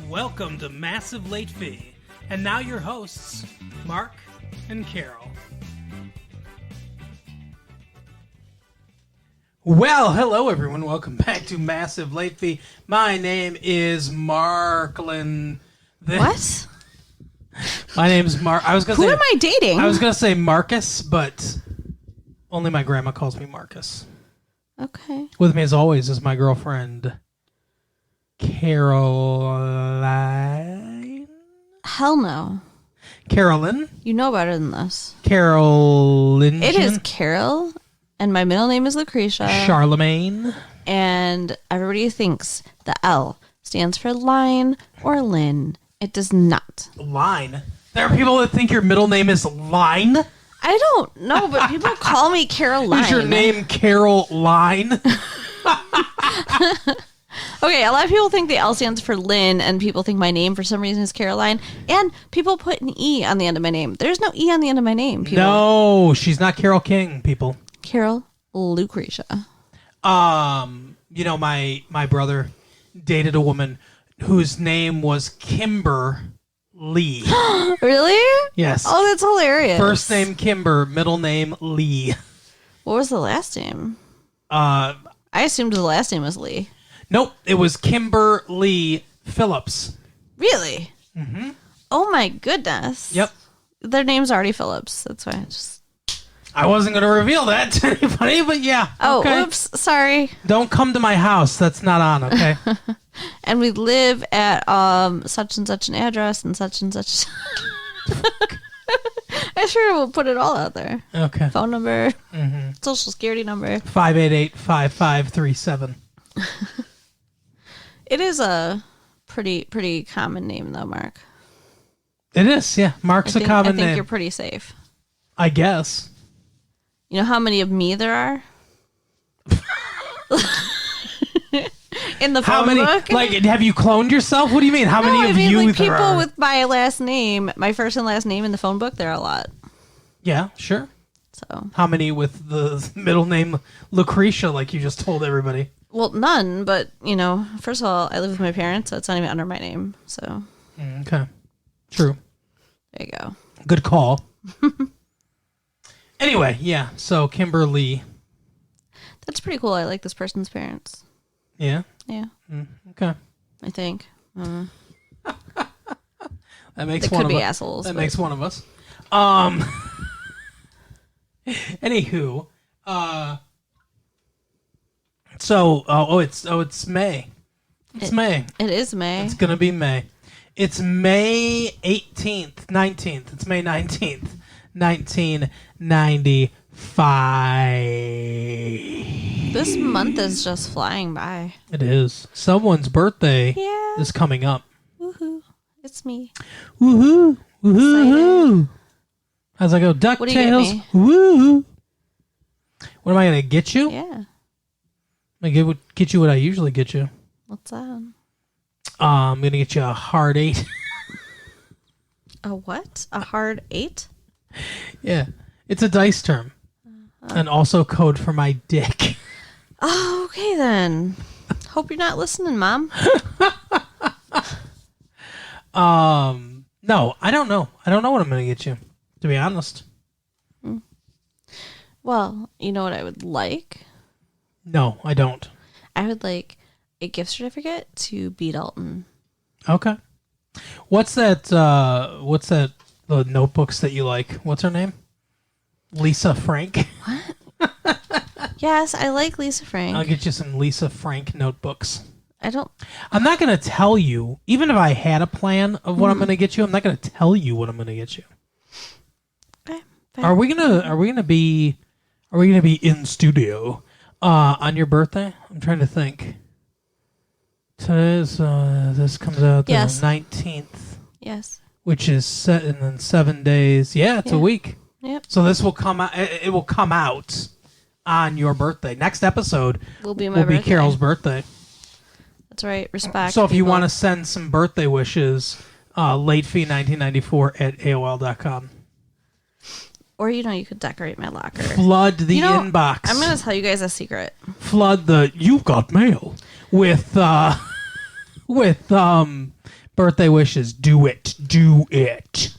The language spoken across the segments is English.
Welcome to Massive Late Fee. And now your hosts, Mark and Carol. Well, hello everyone. Welcome back to Massive Late Fee. My name is Marklin. What? My name's Mark. Who am I dating? I was going to say Marcus, but only my grandma calls me Marcus. Okay. With me as always is my girlfriend, Caroline. Hell no. Carolyn. You know better than this. Carolyn. It is Carol, and my middle name is Lucretia. Charlemagne. And everybody thinks the L stands for line or Lynn. It does not. Line. There are people that think your middle name is Line. I don't know, but people call me Caroline. Is your name Carol Line? Okay, a lot of people think the L stands for Lynn, and people think my name for some reason is Caroline. And people put an E on the end of my name. There's no E on the end of my name, people. No, she's not Carol King, people. Carol Lucretia. You know, my brother dated a woman whose name was Kimber Lee. Really? Yes. Oh, that's hilarious. First name Kimber, middle name Lee. What was the last name? I assumed the last name was Lee. Nope, it was Kimber Lee Phillips. Really? Mm-hmm. Oh my goodness. Yep. Their name's already Phillips. That's why I wasn't going to reveal that to anybody, but yeah. Oh, okay. Oops. Sorry. Don't come to my house. That's not on, okay? And we live at such and such an address and such. I sure will put it all out there. Okay. Phone number, social security number. 588-5537. It is a pretty common name, though, Mark. It is, yeah. Mark's a common name. I think you're pretty safe. I guess. You know how many of me there are? In the phone book? Like, have you cloned yourself? What do you mean? How many of you like there people are? with my last name, my first and last name in the phone book, there are a lot. Yeah, sure. So how many with the middle name Lucretia, like you just told everybody? Well, none, but, you know, first of all, I live with my parents, so it's not even under my name, so. Okay. True. There you go. Good call. Anyway, yeah, so Kimberly. That's pretty cool. I like this person's parents. Yeah? Yeah. Okay. I think. That makes they one could of be us. assholes. That but... makes one of us. Anywho, it's May. It's May. It is May. It's gonna be May. It's May 18th, 19th. It's May 19th, 1995. This month is just flying by. It is. Someone's birthday is coming up. Woohoo! It's me. Woohoo! Woohoo! How's that go? DuckTales. Woo! What am I gonna get you? Yeah. I get you what I usually get you. What's that? I'm gonna get you a hard 8. A what? A hard 8? Yeah, it's a dice term, and also code for my dick. Oh, okay then. Hope you're not listening, Mom. No, I don't know. I don't know what I'm gonna get you, to be honest. Well, you know what I would like? No, I don't. I would like a gift certificate to B. Dalton. Okay. What's that? The notebooks that you like? What's her name? Lisa Frank. What? Yes, I like Lisa Frank. I'll get you some Lisa Frank notebooks. I'm not going to tell you, even if I had a plan of what I'm going to get you, I'm not going to tell you what I'm going to get you. Okay, Are we gonna be in studio on your birthday? I'm trying to think. Today's this comes out the 19th. Yes. Which is set in 7 days. Yeah, it's a week. Yep. So this will come out. It will come out on your birthday. Next episode will be Carol's birthday. That's right. Respect. So if you want to send some birthday wishes, latefee1994@aol.com. Or, you could decorate my locker. Flood the inbox. I'm going to tell you guys a secret. Flood the you've got mail with Birthday wishes. Do it. Do it.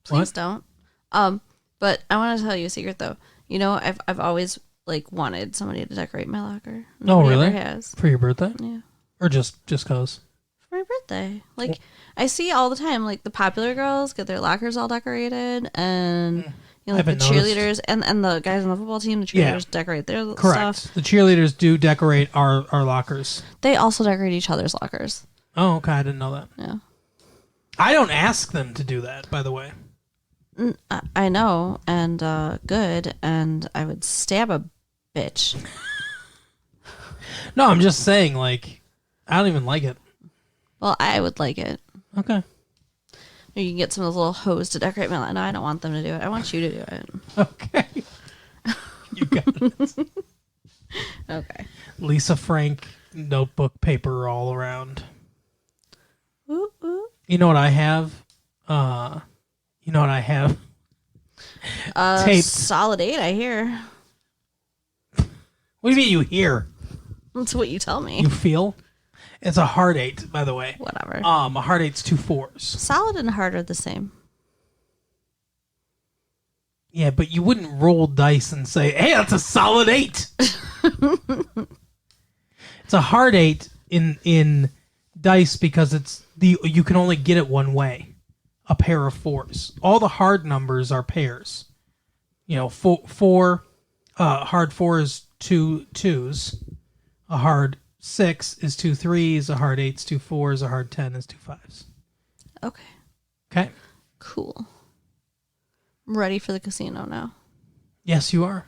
Please don't. But I want to tell you a secret though. You know, I've always like wanted somebody to decorate my locker. Nobody really? ever has. For your birthday? Yeah. Or just cause? For my birthday. Like I see all the time, like the popular girls get their lockers all decorated, and you know, like the cheerleaders and the guys on the football team, the cheerleaders decorate their stuff. The cheerleaders do decorate our lockers. They also decorate each other's lockers. Oh, okay. I didn't know that. Yeah. I don't ask them to do that, by the way. I know, and good, and I would stab a bitch. No, I'm just saying, like, I don't even like it. Well, I would like it. Okay. Or you can get some of those little hoes to decorate my lawn. No, I don't want them to do it. I want you to do it. Okay. You got it. Okay. Lisa Frank notebook paper all around. Ooh, ooh. You know what I have? Taped. Solid 8, I hear. What do you mean you hear? That's what you tell me. You feel? It's a hard 8, by the way. Whatever. A hard 8's 2 4s. Solid and hard are the same. Yeah, but you wouldn't roll dice and say, "Hey, that's a solid 8." It's a hard 8 in dice because you can only get it one way. A pair of 4s. All the hard numbers are pairs. You know, hard 4 is 2 2s. A hard 6 is 2 3s. A hard 8 is 2 4s. A hard 10 is 2 5s. Okay. Okay. Cool. I'm ready for the casino now. Yes, you are.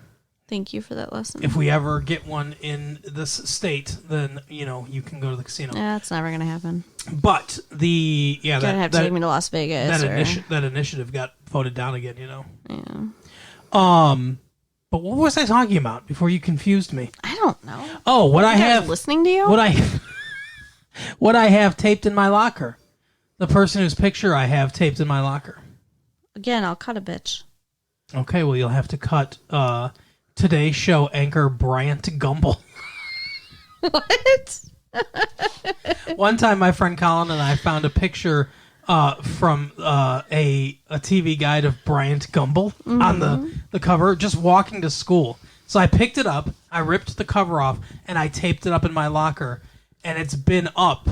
Thank you for that lesson. If we ever get one in this state, then, you know, you can go to the casino. Yeah, it's never going to happen. But You're going to have to take me to Las Vegas. That initiative got voted down again, you know. Yeah. But what was I talking about before you confused me? I don't know. Oh, what I have listening to you? What I have taped in my locker. The person whose picture I have taped in my locker. Again, I'll cut a bitch. Okay, well, you'll have to cut Today's Show anchor Bryant Gumbel. What? One time, my friend Colin and I found a picture from a TV guide of Bryant Gumbel on the cover, just walking to school. So I picked it up, I ripped the cover off, and I taped it up in my locker, and it's been up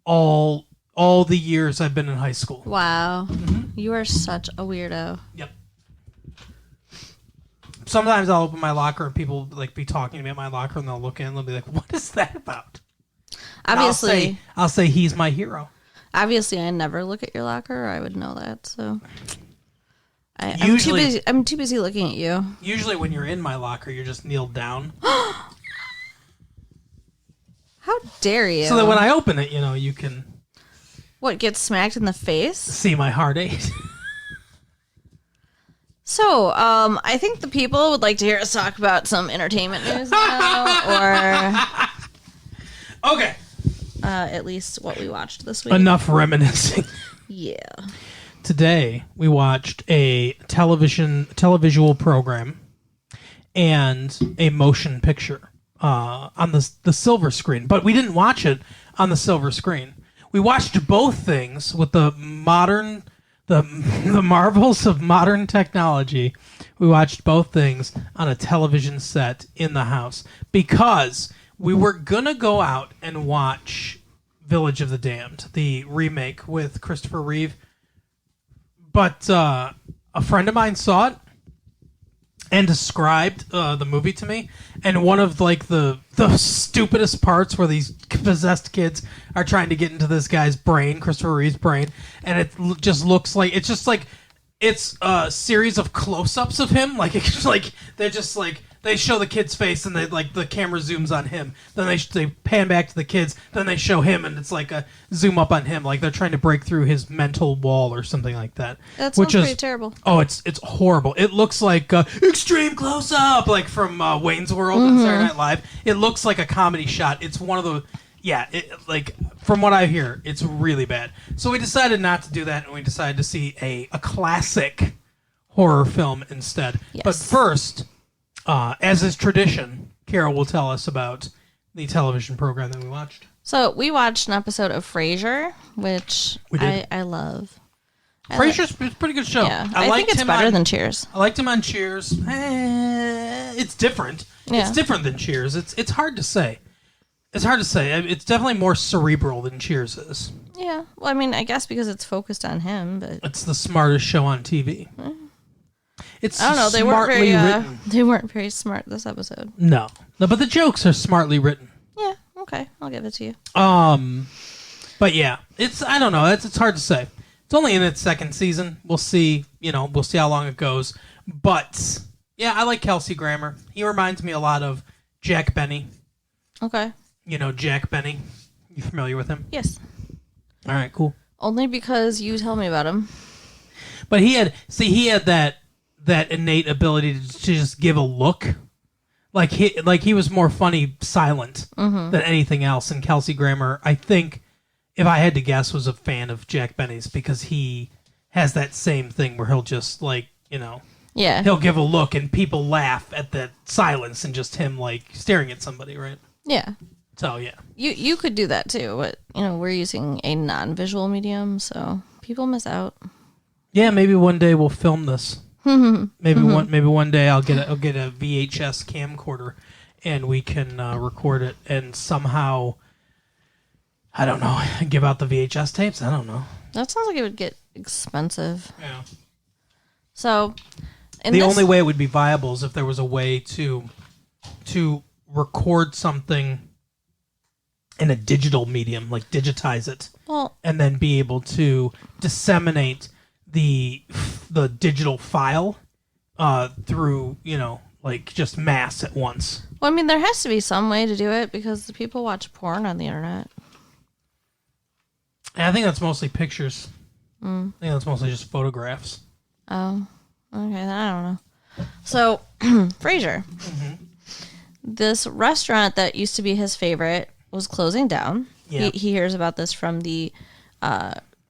all the years I've been in high school. Wow. Mm-hmm. You are such a weirdo. Yep. Sometimes I'll open my locker and people like be talking to me at my locker and they'll look in and they'll be like, "What is that about?" Obviously. I'll say he's my hero. Obviously, I never look at your locker. Or I would know that. So I'm too busy looking at you. Usually when you're in my locker, you're just kneeled down. How dare you? So that when I open it, you know, you can... What, get smacked in the face? See my hard 8. So, I think the people would like to hear us talk about some entertainment news now, or... Okay. At least what we watched this week. Enough reminiscing. Yeah. Today, we watched a televisual program and a motion picture on the silver screen. But we didn't watch it on the silver screen. We watched both things with the marvels of modern technology. We watched both things on a television set in the house because we were going to go out and watch Village of the Damned, the remake with Christopher Reeve. But a friend of mine saw it and described the movie to me. And one of like the stupidest parts where these possessed kids are trying to get into this guy's brain, Christopher Reeve's brain, and it just looks like it's a series of close-ups of him. Like it's like they're just like they show the kid's face and they like the camera zooms on him. Then they pan back to the kids. Then they show him and it's like a zoom up on him. Like they're trying to break through his mental wall or something like that. That sounds pretty terrible. Oh, it's horrible. It looks like extreme close up, like from Wayne's World and Saturday Night Live. It looks like a comedy shot. It's one of the like from what I hear, it's really bad. So we decided not to do that, and we decided to see a classic horror film instead. Yes. But first, as is tradition, Carol will tell us about the television program that we watched. So we watched an episode of Frasier, which I love. Frasier's a pretty good show. Yeah, I think it's better than Cheers. I liked him on Cheers. It's different. Yeah. It's different than Cheers. It's hard to say. It's hard to say. It's definitely more cerebral than Cheers is. Yeah. Well, I mean, I guess because it's focused on him, but it's the smartest show on TV. It's I don't know. written. They weren't very smart this episode. No, but the jokes are smartly written. Yeah. Okay, I'll give it to you. But yeah, I don't know. It's hard to say. It's only in its second season. We'll see. We'll see how long it goes. But yeah, I like Kelsey Grammer. He reminds me a lot of Jack Benny. Okay. Jack Benny. You familiar with him? Yes. All right, cool. Only because you tell me about him. But he had that innate ability to just give a look. Like he was more funny silent than anything else. And Kelsey Grammer, I think, if I had to guess, was a fan of Jack Benny's because he has that same thing where he'll just yeah, he'll give a look and people laugh at the silence and just him staring at somebody, right? Yeah. So yeah, you could do that too, but we're using a non-visual medium, so people miss out. Yeah, maybe one day we'll film this. maybe one day I'll get a VHS camcorder and we can record it and somehow. I don't know. Give out the VHS tapes? I don't know. That sounds like it would get expensive. Yeah. So, the only way it would be viable is if there was a way to record something in a digital medium, like digitize it, and then be able to disseminate the digital file through, just mass at once. Well, I mean, there has to be some way to do it because the people watch porn on the internet. I think that's mostly pictures. I think that's mostly just photographs. Oh, okay. I don't know. So, Frasier. This restaurant that used to be his favorite was closing down. Yeah. He hears about this from the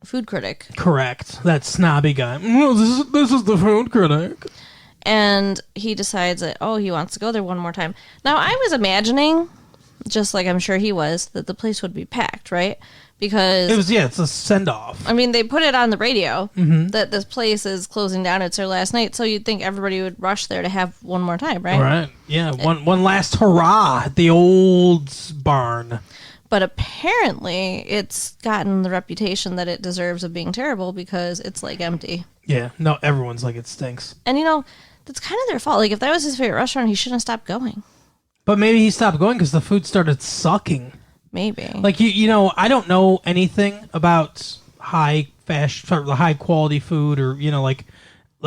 food critic. Correct. That snobby guy. This is the food critic. And he decides that, he wants to go there one more time. Now, I was imagining, just like I'm sure he was, that the place would be packed, right? Because it's a send-off. I mean, they put it on the radio that this place is closing down. It's their last night, so you'd think everybody would rush there to have one more time, right? Right. Yeah, one last hurrah at the old barn. But apparently, it's gotten the reputation that it deserves of being terrible because it's empty. Yeah. No, everyone's like it stinks. And that's kind of their fault. If that was his favorite restaurant, he shouldn't have stopped going. But maybe he stopped going because the food started sucking. Maybe. I don't know anything about high quality food or, like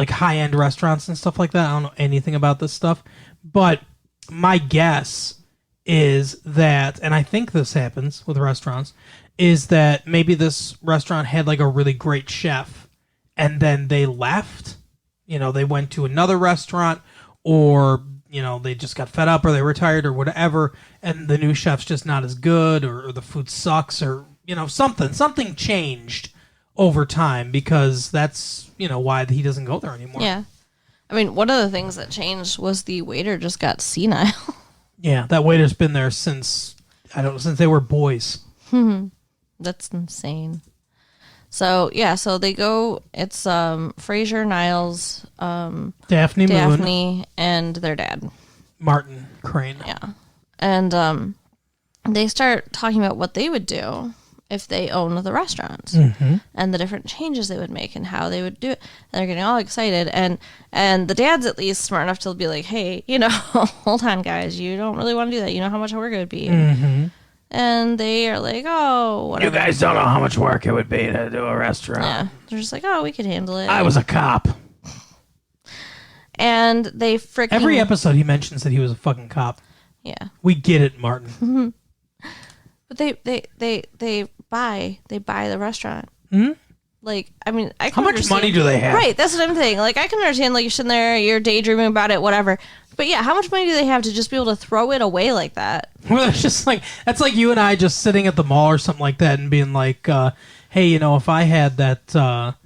high-end restaurants and stuff like that. I don't know anything about this stuff. But my guess is that, and I think this happens with restaurants, is that maybe this restaurant had a really great chef and then they left. They went to another restaurant or they just got fed up or they retired or whatever, and the new chef's just not as good or the food sucks or, something changed over time because that's, why he doesn't go there anymore. Yeah. I mean, one of the things that changed was the waiter just got senile. Yeah, that waiter's been there since they were boys. That's insane. So, so they go, it's Frasier, Niles, Daphne Moon, and their dad. Martin Crane. Yeah. And they start talking about what they would do if they owned the restaurant and the different changes they would make and how they would do it. And they're getting all excited. And the dad's at least smart enough to be like, hey, hold on, guys. You don't really want to do that. You know how much work it would be. And they are like, whatever. You guys don't know how much work it would be to do a restaurant. Yeah. They're just like, we could handle it. I was a cop. And they freaking... Every episode he mentions that he was a fucking cop. Yeah. We get it, Martin. But they buy the restaurant. I mean, I How can much money do they have? Right, that's what I'm saying. I can understand, you're sitting there, you're daydreaming about it, whatever. But yeah, how much money do they have to just be able to throw it away like that? Well, it's just that's like you and I just sitting at the mall or something like that and being like, hey, if I had that,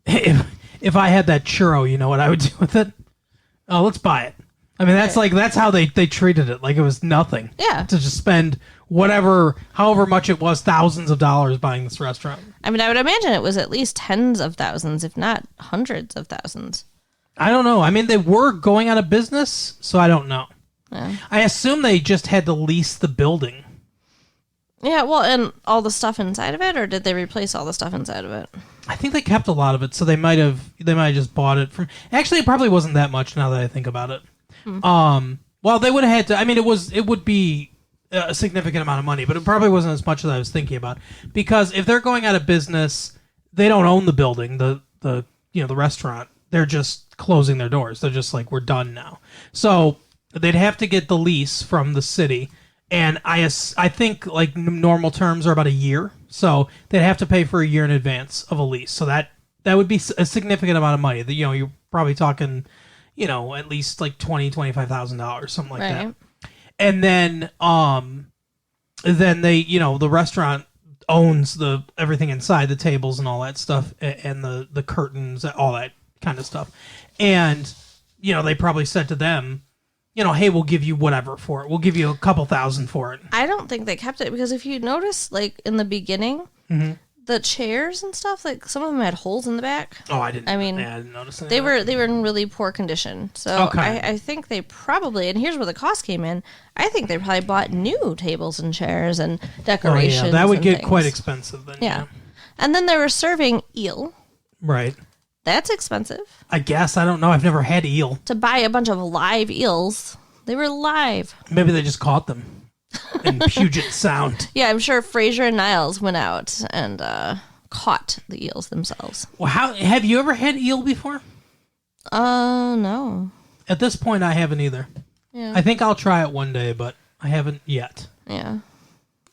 if I had that churro, you know what I would do with it? Oh, let's buy it. I mean, that's how they treated it. Like it was nothing. Yeah. To just spend however much it was, thousands of dollars buying this restaurant. I mean, I would imagine it was at least tens of thousands, if not hundreds of thousands. I don't know. I mean, they were going out of business, so I don't know. Yeah. I assume they just had to lease the building. Yeah, well, and all the stuff inside of it, or did they replace all the stuff inside of it? I think they kept a lot of it, so they might have just bought it from. Actually, it probably wasn't that much now that I think about it. Well, they would have had to. I mean, it would be a significant amount of money, but it probably wasn't as much as I was thinking about. Because if they're going out of business, they don't own the building, the restaurant. They're just closing their doors. They're just like, we're done now. So they'd have to get the lease from the city. And I think like normal terms are about a year, so they'd have to pay for a year in advance of a lease. So that would be a significant amount of money. That you're probably talking, at least like $20,000-$25,000, something like that. And then they, the restaurant owns everything inside, the tables and all that stuff, and the curtains, all that kind of stuff. And they probably said to them, hey, we'll give you whatever for it. We'll give you a couple thousand for it. I don't think they kept it because if you notice, like in the beginning, the chairs and stuff, like some of them had holes in the back. Oh, I didn't notice that. They were in really poor condition. So I think they probably, and here's where the cost came in. I think they probably bought new tables and chairs and decorations. Oh, yeah. That would get quite expensive then. Yeah. And then they were serving eel. Right. That's expensive. I guess. I don't know. I've never had eel. To buy a bunch of live eels. They were live. Maybe they just caught them in Puget Sound. Yeah, I'm sure Fraser and Niles went out and caught the eels themselves. Well, have you ever had eel before? No. At this point, I haven't either. Yeah. I think I'll try it one day, but I haven't yet. Yeah.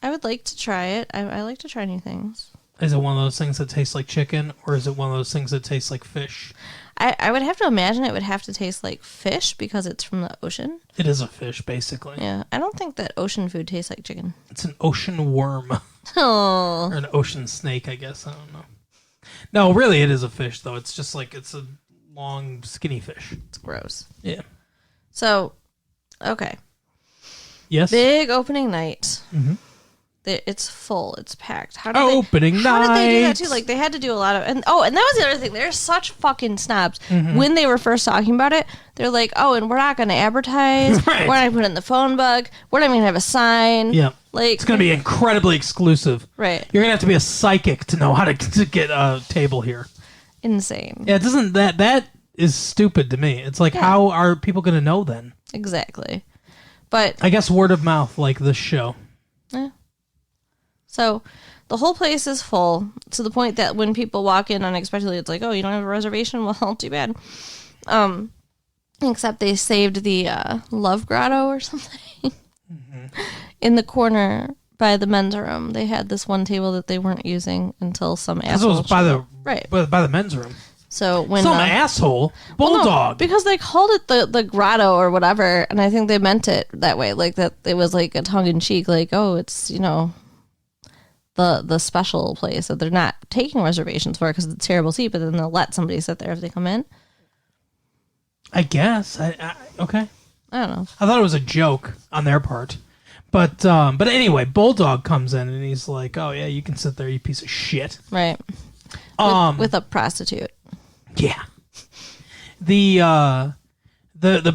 I would like to try it. I like to try new things. Is it one of those things that tastes like chicken, or is it one of those things that tastes like fish? I would have to imagine it would have to taste like fish because it's from the ocean. It is a fish, basically. Yeah. I don't think that ocean food tastes like chicken. It's an ocean worm. Oh. Or an ocean snake, I guess. I don't know. No, really, it is a fish, though. It's just like, it's a long, skinny fish. It's gross. Yeah. So, okay. Yes? Big opening night. Mm-hmm. It's full. It's packed. How did they do that too? Like they had to do a lot of and that was the other thing. They're such fucking snobs. Mm-hmm. When they were first talking about it, they're like, "Oh, and we're not going to advertise. Right. We're not going to put it in the phone book. We're not even going to have a sign. Yeah, like it's going to be incredibly exclusive. Right? You're going to have to be a psychic to know how to get a table here. Insane. Yeah, doesn't that is stupid to me. It's like, how are people going to know then? Exactly. But I guess word of mouth, like this show. Yeah. So the whole place is full to the point that when people walk in unexpectedly, it's like, oh, you don't have a reservation? Well, too bad. Except they saved the Love Grotto or something. In the corner by the men's room. They had this one table that they weren't using until some asshole. This was by the men's room. So when some asshole bulldog, well, no, because they called it the grotto or whatever, and I think they meant it that way, like that it was like a tongue in cheek, like, oh, it's the special place that they're not taking reservations for because it's a terrible seat, but then they'll let somebody sit there if they come in. I guess. Okay. I don't know. I thought it was a joke on their part. But anyway, Bulldog comes in and he's like, oh, yeah, you can sit there, you piece of shit. Right. With a prostitute. Yeah. The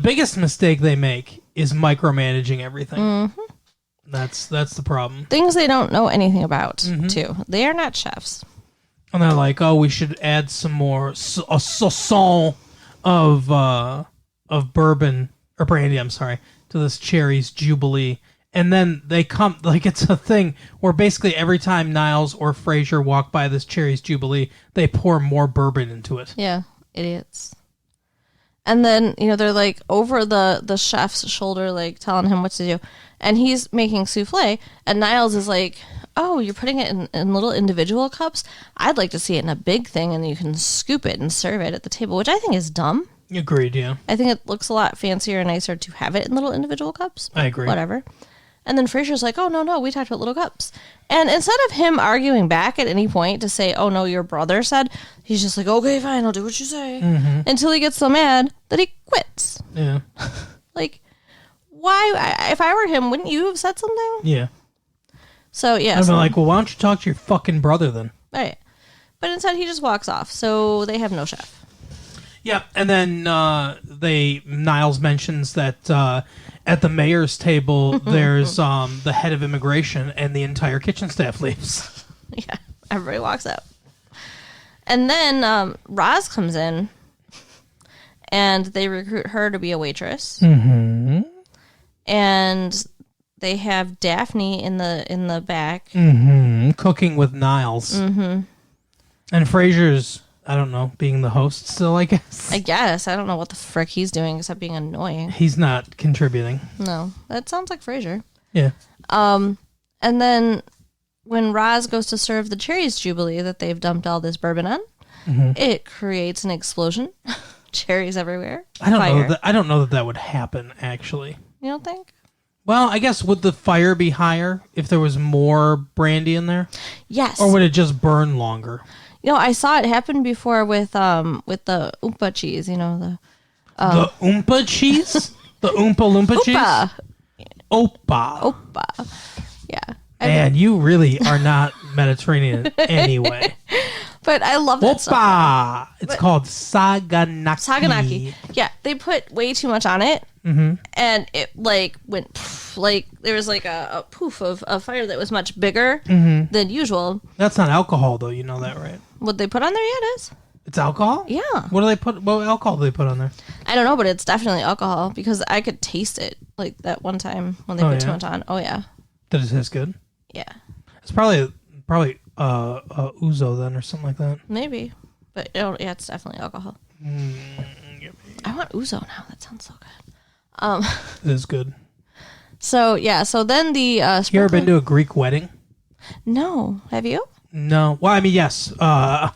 biggest mistake they make is micromanaging everything. Mm-hmm. That's the problem. Things they don't know anything about, too. They are not chefs. And they're like, oh, we should add some more a saison of bourbon or brandy, I'm sorry, to this Cherry's Jubilee. And then they come, like it's a thing where basically every time Niles or Fraser walk by this Cherry's Jubilee, they pour more bourbon into it. Yeah, idiots. And then, they're like over the chef's shoulder, like telling him what to do. And he's making souffle. And Niles is like, oh, you're putting it in little individual cups? I'd like to see it in a big thing and you can scoop it and serve it at the table, which I think is dumb. Agreed, yeah. I think it looks a lot fancier and nicer to have it in little individual cups. I agree. Whatever. And then Fraser's like, oh, no, we talked about little cups. And instead of him arguing back at any point to say, oh, no, your brother said, he's just like, okay, fine, I'll do what you say. Mm-hmm. Until he gets so mad that he quits. Yeah. Like, why? If I were him, wouldn't you have said something? Yeah. So, yeah. I'd be like, well, why don't you talk to your fucking brother then? Right. But instead, he just walks off. So they have no chef. Yeah, and then Niles mentions that at the mayor's table, there's the head of immigration, and the entire kitchen staff leaves. Yeah, everybody walks out. And then Roz comes in, and they recruit her to be a waitress. Mm-hmm. And they have Daphne in the back. Mm-hmm. Cooking with Niles. Mm-hmm. And Frasier's, I don't know, being the host still, I guess. I guess. I don't know what the frick he's doing except being annoying. He's not contributing. No, that sounds like Frasier. Yeah. And then when Roz goes to serve the Cherries Jubilee that they've dumped all this bourbon on, it creates an explosion. Cherries everywhere. I don't know that would happen, actually. You don't think? Well, I guess would the fire be higher if there was more brandy in there? Yes. Or would it just burn longer? You know, I saw it happen before with the Oompa cheese. You know the Oompa cheese, the Oompa Loompa cheese. Opa. Yeah. Man, you really are not Mediterranean anyway. But I love that stuff. Opa. It's called saganaki. Saganaki. Yeah, they put way too much on it, and it like went like there was like a poof of fire that was much bigger than usual. That's not alcohol, though. You know that, right? What they put on there? Yeah, it is. It's alcohol? Yeah. What do they put? What alcohol do they put on there? I don't know, but it's definitely alcohol because I could taste it like that one time when they put too much on. Oh yeah. Did it taste good? Yeah. It's probably ouzo then or something like that. Maybe, but yeah, it's definitely alcohol. I want ouzo now. That sounds so good. It is good. So yeah, so then the you ever been to a Greek wedding? No, have you? No. Well, I mean, yes. I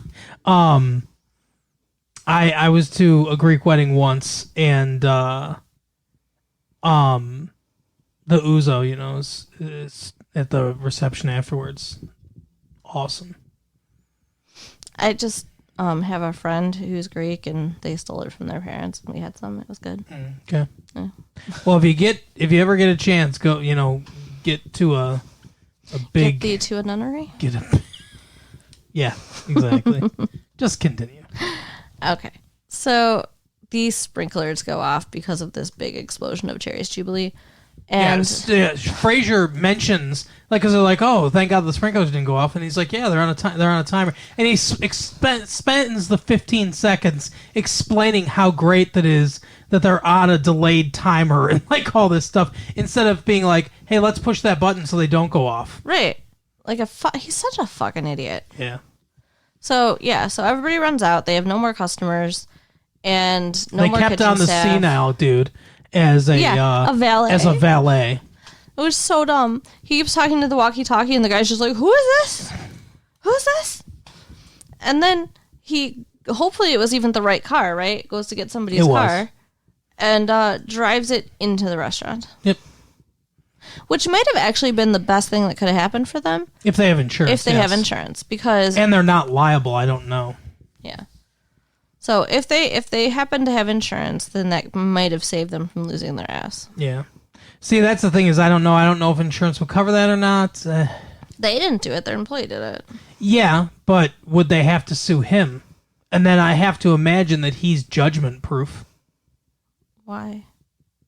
was to a Greek wedding once, and the ouzo, you know, is at the reception afterwards. Awesome. I just have a friend who's Greek, and they stole it from their parents, and we had some. It was good. Okay. Yeah. Well, if you ever get a chance, go. You know, get to a big. Get thee to a nunnery. Yeah, exactly. Just continue. Okay, so these sprinklers go off because of this big explosion of Cherries Jubilee. And Frasier mentions, like, because they're like, "Oh, thank God the sprinklers didn't go off," and he's like, "Yeah, they're on a timer," and he spends the 15 seconds explaining how great that is that they're on a delayed timer and like all this stuff instead of being like, "Hey, let's push that button so they don't go off." Right, like he's such a fucking idiot. Yeah. So everybody runs out. They have no more customers, and no more kitchen They kept on the staff. senile dude as a valet. As a valet. It was so dumb. He keeps talking to the walkie-talkie, and the guy's just like, "Who is this? Who's this?" And then hopefully it was even the right car, right? Goes to get somebody's car, and drives it into the restaurant. Yep. Which might have actually been the best thing that could have happened for them. If they have insurance. If they have insurance, because... And they're not liable, I don't know. Yeah. So if they happen to have insurance, then that might have saved them from losing their ass. Yeah. See, that's the thing is I don't know. I don't know if insurance will cover that or not. They didn't do it. Their employee did it. Yeah, but would they have to sue him? And then I have to imagine that he's judgment proof. Why?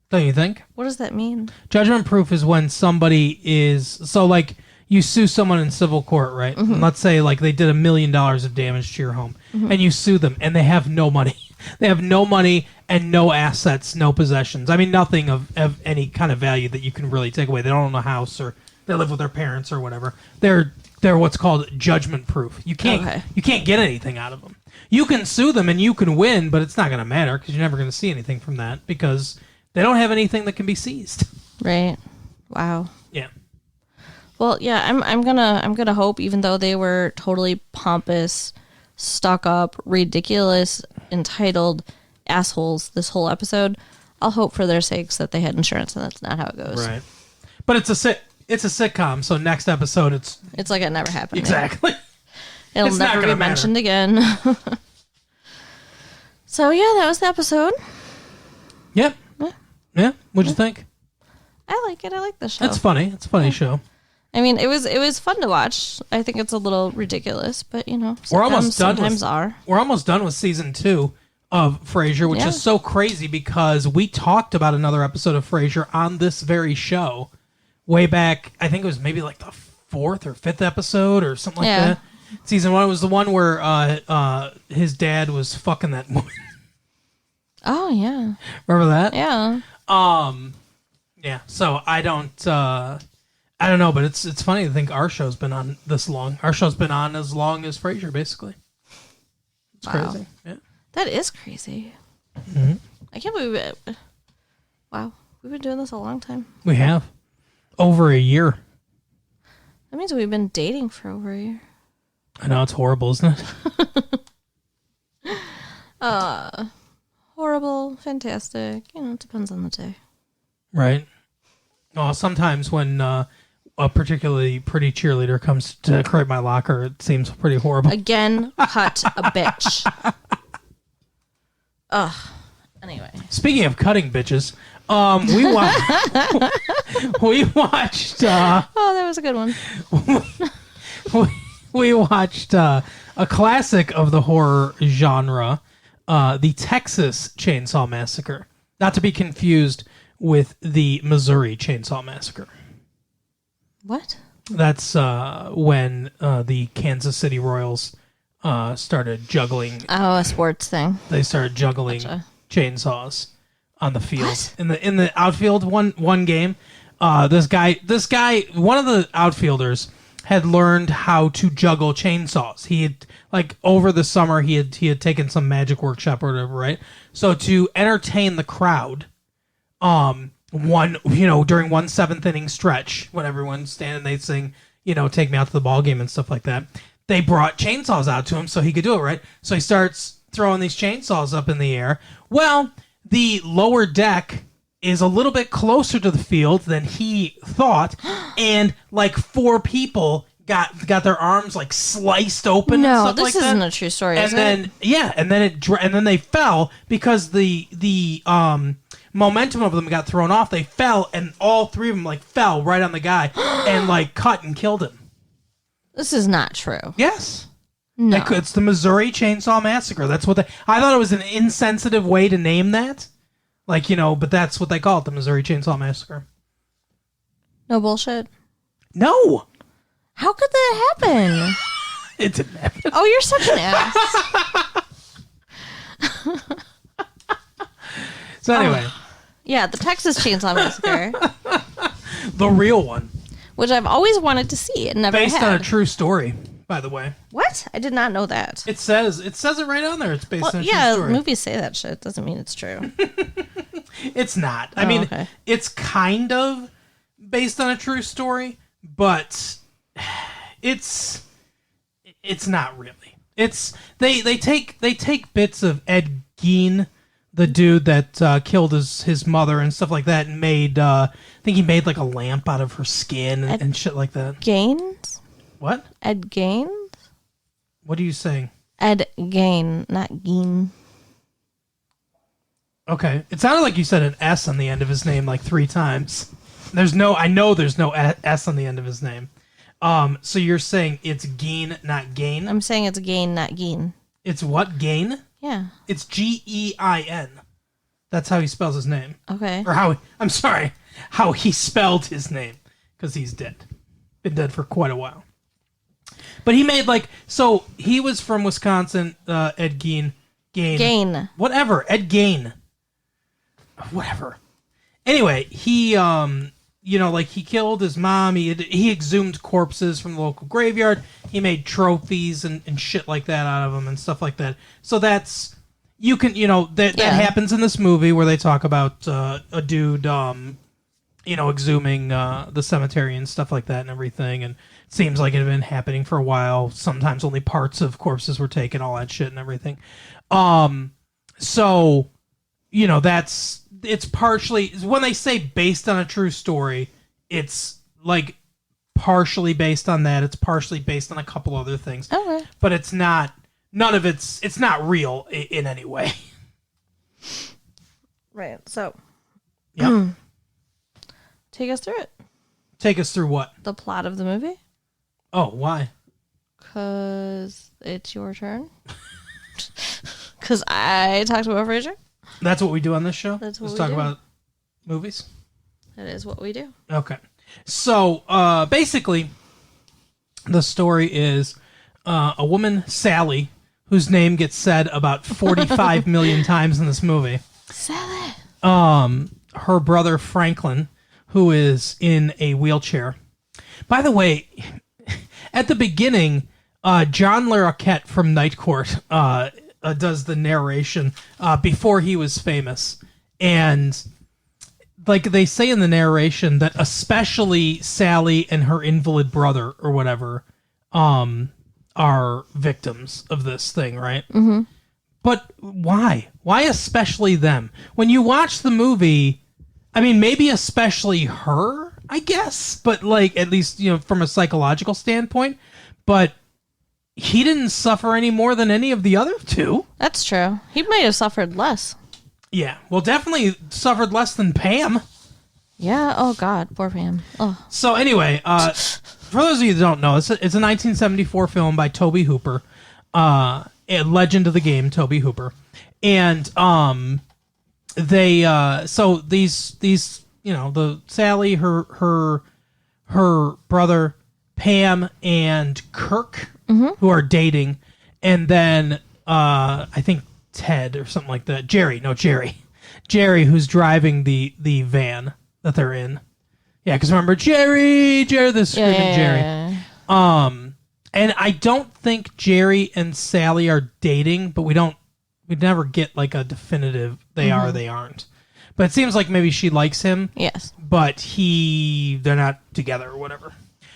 Don't you think? What does that mean? Judgment proof is when somebody is... So, like, you sue someone in civil court, right? And let's say, like, they did $1 million of damage to your home. And you sue them, and they have no money. They have no money and no assets, no possessions. I mean, nothing of any kind of value that you can really take away. They don't own a house, or they live with their parents or whatever. They're what's called judgment proof. You can't get anything out of them. You can sue them, and you can win, but it's not going to matter because you're never going to see anything from that because... They don't have anything that can be seized. Right. Wow. Yeah. Well, yeah, I'm gonna hope, even though they were totally pompous, stuck up, ridiculous, entitled assholes this whole episode, I'll hope for their sakes that they had insurance and that's not how it goes. Right. But it's a sitcom, so next episode it's like it never happened. Exactly. It'll never be mentioned again. So yeah, that was the episode. Yep. Yeah, what'd you think? I like it. I like the show. It's funny. It's a funny show. I mean, it was fun to watch. I think it's a little ridiculous, but we're almost done. We're almost done with season 2 of Frasier, which is so crazy because we talked about another episode of Frasier on this very show way back. I think it was maybe like the 4th or 5th episode or something like that. Season 1 was the one where his dad was fucking that woman. Oh yeah, remember that? Yeah. Yeah. So I don't know, but it's funny to think our show's been on this long. Our show's been on as long as Frasier, basically. It's crazy. Yeah. That is crazy. Mm-hmm. I can't believe it. Wow, we've been doing this a long time. We have over a year. That means we've been dating for over a year. I know, it's horrible, isn't it? Horrible, fantastic. It depends on the day. Right. Well, sometimes when a particularly pretty cheerleader comes to decorate my locker, it seems pretty horrible. Again, cut a bitch. Ugh. Anyway. Speaking of cutting bitches, we watched. Oh, that was a good one. we watched a classic of the horror genre, the Texas Chainsaw Massacre, not to be confused with the Missouri Chainsaw Massacre. What? That's when the Kansas City Royals started juggling. Oh, a sports thing. They started juggling chainsaws on the field. What? In the outfield one game. This guy, one of the outfielders had learned how to juggle chainsaws. He had, like, over the summer he had taken some magic workshop or whatever, right? So to entertain the crowd, during one 7th inning stretch, when everyone's standing, they sing, take me out to the ball game and stuff like that. They brought chainsaws out to him so he could do it, right? So he starts throwing these chainsaws up in the air. Well, the lower deck is a little bit closer to the field than he thought, and like 4 people got their arms like sliced open. No, and stuff this like that. isn't a true story. And then and then they fell because the momentum of them got thrown off. They fell, and all 3 of them like fell right on the guy and like cut and killed him. This is not true. Yes. No. It's the Missouri Chainsaw Massacre. That's what I thought it was an insensitive way to name that. Like, but that's what they call it, the Missouri Chainsaw Massacre. No bullshit. No. How could that happen? It didn't happen. Oh, you're such an ass. So anyway. Yeah, the Texas Chainsaw Massacre. The real one. Which I've always wanted to see and never Based had. on a true story, by the way. What? I did not know that. It says it right on there. It's based on a true story. Yeah, movies say that shit. Doesn't mean it's true. It's not. I mean, okay. It's kind of based on a true story, but it's not really. It's they take bits of Ed Gein, the dude that killed his mother and stuff like that, and made I think he made like a lamp out of her skin and shit like that. Gaines? What? Ed Gaines? What are you saying? Ed Gein, not Gein. Okay. It sounded like you said an S on the end of his name like 3 times. I know there's no S on the end of his name. So you're saying it's Gein, not Gain? I'm saying it's Gain, not Gein. It's what? Gain? Yeah. It's Gein. That's how he spells his name. Okay. Or how he spelled his name. Because he's dead. Been dead for quite a while. But he made so he was from Wisconsin, Ed Gein. Gain. Whatever, Ed Gein. Whatever. Anyway, he he killed his mom. He exhumed corpses from the local graveyard. He made trophies and shit like that out of them and stuff like that. So that's that happens in this movie where they talk about a dude exhuming the cemetery and stuff like that and everything. And it seems like it had been happening for a while. Sometimes only parts of corpses were taken, all that shit and everything. So it's partially, when they say based on a true story, it's like partially based on that. It's partially based on a couple other things. Okay. But it's not not real in any way. Right. So Yep. Take us through it. Take us through what? The plot of the movie. Oh, why? Because it's your turn. Because I talked about Frasier. That's what we do on this show? That's what Let's we talk do. about movies? That is what we do. Okay. So, basically, the story is a woman, Sally, whose name gets said about 45 million times in this movie. Sally. Her brother, Franklin, who is in a wheelchair. By the way, at the beginning, John Larroquette from Night Court does the narration before he was famous. And like they say in the narration that especially Sally and her invalid brother or whatever are victims of this thing, right? Mm-hmm. But why? Why especially them? When you watch the movie, I mean, maybe especially her, I guess, but like at least, from a psychological standpoint, but he didn't suffer any more than any of the other two. That's true. He might have suffered less. Yeah, well, definitely suffered less than Pam. Yeah, oh God, poor Pam. Oh. So anyway, for those of you that don't know, it's a 1974 film by Tobe Hooper, a legend of the game, Tobe Hooper. And they so these the Sally, her brother Pam and Kirk, who are dating, and then I think Ted or something like that. Jerry, who's driving the van that they're in. Yeah, because remember Jerry, the screaming Jerry. Yeah. And I don't think Jerry and Sally are dating, but we'd never get like a definitive they are or they aren't. But it seems like maybe she likes him. Yes. But they're not together or whatever.